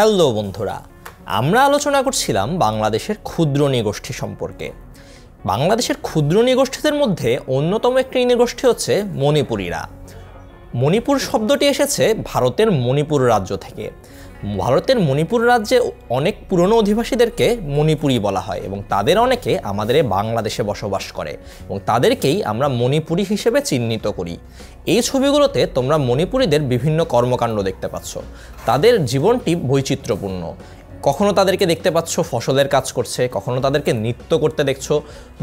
Hello বন্ধুরা, আমরা আলোচনা করছিলাম বাংলাদেশের ক্ষুদ্র নৃগোষ্ঠী সম্পর্কে। বাংলাদেশের ক্ষুদ্র নৃগোষ্ঠীদের মধ্যে অন্যতম একটি নৃগোষ্ঠী হচ্ছে মণিপুরীরা। মণিপুর শব্দটি এসেছে ভারতের মণিপুর রাজ্য থেকে। ভারতের মণিপুর রাজ্যে অনেক পুরনো অধিবাসীদেরকে মণিপুরী বলা হয় এবং তাদের অনেকে আমাদের বাংলাদেশে বসবাস করে এবং তাদেরকেই আমরা মণিপুরী হিসেবে চিহ্নিত করি। এই ছবিগুলোতে তোমরা মণিপুরীদের বিভিন্ন কর্মকাণ্ড দেখতে পাচ্ছ। তাদের জীবনটি বৈচিত্র্যপূর্ণ। কখনো তাদেরকে দেখতে পাচ্ছ ফসলের কাজ করছে, কখনো তাদেরকে নৃত্য করতে দেখছো।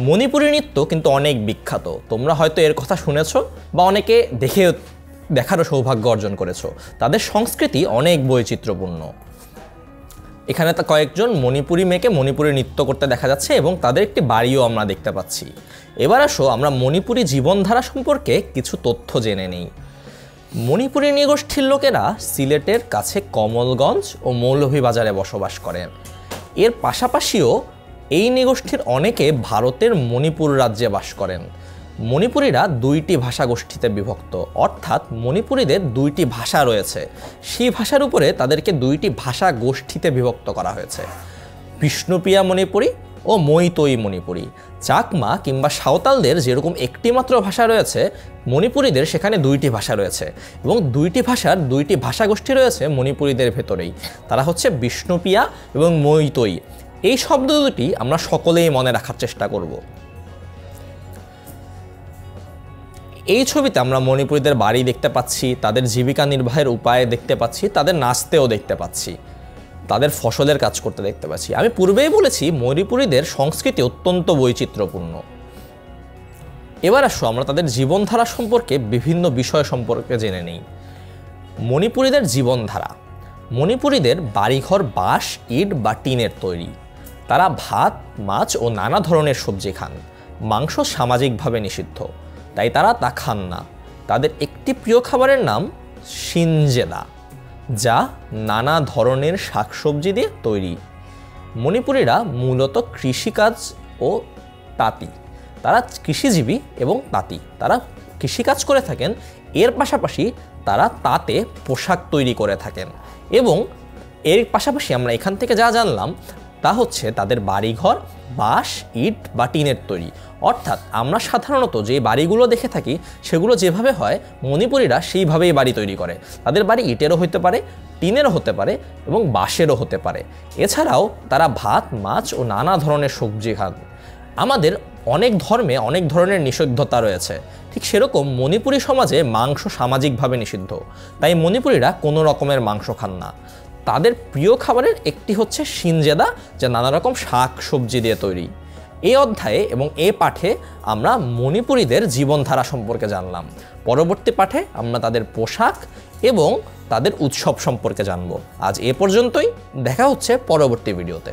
মণিপুরী নৃত্য কিন্তু অনেক বিখ্যাত, তোমরা হয়তো এর কথা শুনেছো বা অনেকে দেখারও সৌভাগ্য অর্জন করেছো। তাদের সংস্কৃতি অনেক বৈচিত্র্যপূর্ণ। এখানে কয়েকজন মণিপুরী মেয়েকে মণিপুরী নৃত্য করতে দেখা যাচ্ছে এবং তাদের একটি বাড়িও আমরা দেখতে পাচ্ছি। এবার আসো আমরা মণিপুরী জীবনধারা সম্পর্কে কিছু তথ্য জেনে নিই। মণিপুরী নৃগোষ্ঠীর লোকেরা সিলেটের কাছে কমলগঞ্জ ও মৌলভীবাজারে বসবাস করেন। এর পাশাপাশিও এই নৃগোষ্ঠীর অনেকে ভারতের মণিপুর রাজ্যে বাস করেন। মণিপুরীরা দুইটি ভাষাগোষ্ঠীতে বিভক্ত, অর্থাৎ মণিপুরীদের দুইটি ভাষা রয়েছে। সেই ভাষার উপরে তাদেরকে দুইটি ভাষা গোষ্ঠীতে বিভক্ত করা হয়েছে, বিষ্ণুপ্রিয়া মণিপুরী ও মৈতৈ মণিপুরী। চাকমা কিংবা সাঁওতালদের যেরকম একটি মাত্র ভাষা রয়েছে, মণিপুরীদের সেখানে দুইটি ভাষা রয়েছে এবং দুইটি ভাষার দুইটি ভাষাগোষ্ঠী রয়েছে মণিপুরীদের ভেতরেই। তারা হচ্ছে বিষ্ণুপ্রিয়া এবং মৈতৈ। এই শব্দ দুটি আমরা সকলেই মনে রাখার চেষ্টা করব। এই ছবিতে আমরা মণিপুরীদের বাড়ি দেখতে পাচ্ছি, তাদের জীবিকা নির্বাহের উপায় দেখতে পাচ্ছি, তাদের নাচতেও দেখতে পাচ্ছি, তাদের ফসলের কাজ করতে দেখতে পাচ্ছি। আমি পূর্বেই বলেছি মণিপুরীদের সংস্কৃতি অত্যন্ত বৈচিত্র্যপূর্ণ। এবার আসো আমরা তাদের জীবনধারা সম্পর্কে বিভিন্ন বিষয় সম্পর্কে জেনে নিই। মণিপুরীদের জীবনধারা। মণিপুরীদের বাড়িঘর বাঁশ, ইট বা টিনের তৈরি। তারা ভাত, মাছ ও নানা ধরনের সবজি খান। মাংস সামাজিকভাবে নিষিদ্ধ, তাই তারা তা খান না। তাদের একটি প্রিয় খাবারের নাম সিনজেদা, যা নানা ধরনের শাকসবজি দিয়ে তৈরি। মণিপুরীরা মূলত কৃষিকাজ ও তাঁতি। তারা কৃষিজীবী এবং তাঁতি। তারা কৃষিকাজ করে থাকেন, এর পাশাপাশি তারা তাঁতে পোশাক তৈরি করে থাকেন। এবং এর পাশাপাশি আমরা এখান থেকে যা জানলাম তা হচ্ছে তাদের বাড়িঘর বাঁশ, ইট বা টিনের তৈরি। অর্থাৎ আমরা সাধারণত যে বাড়িগুলো দেখে থাকি সেগুলো যেভাবে হয় মণিপুরীরা সেইভাবেই বাড়ি তৈরি করে। তাদের বাড়ি ইটেরও হতে পারে, টিনেরও হতে পারে এবং বাঁশেরও হতে পারে। এছাড়াও তারা ভাত, মাছ ও নানা ধরনের সবজি খান। আমাদের অনেক ধর্মে অনেক ধরনের নিষিদ্ধতা রয়েছে, ঠিক সেরকম মণিপুরী সমাজে মাংস সামাজিকভাবে নিষিদ্ধ, তাই মণিপুরীরা কোনো রকমের মাংস খান না। তাদের প্রিয় খাবারের একটি হচ্ছে সিনজেদা, যা নানা রকম শাক সবজি দিয়ে তৈরি। এই অধ্যায়ে এবং এই পাঠে আমরা মণিপুরীদের জীবনধারা সম্পর্কে জানলাম। পরবর্তী পাঠে আমরা তাদের পোশাক এবং তাদের উৎসব সম্পর্কে জানব। আজ এ পর্যন্তই, দেখা হচ্ছে পরবর্তী ভিডিওতে।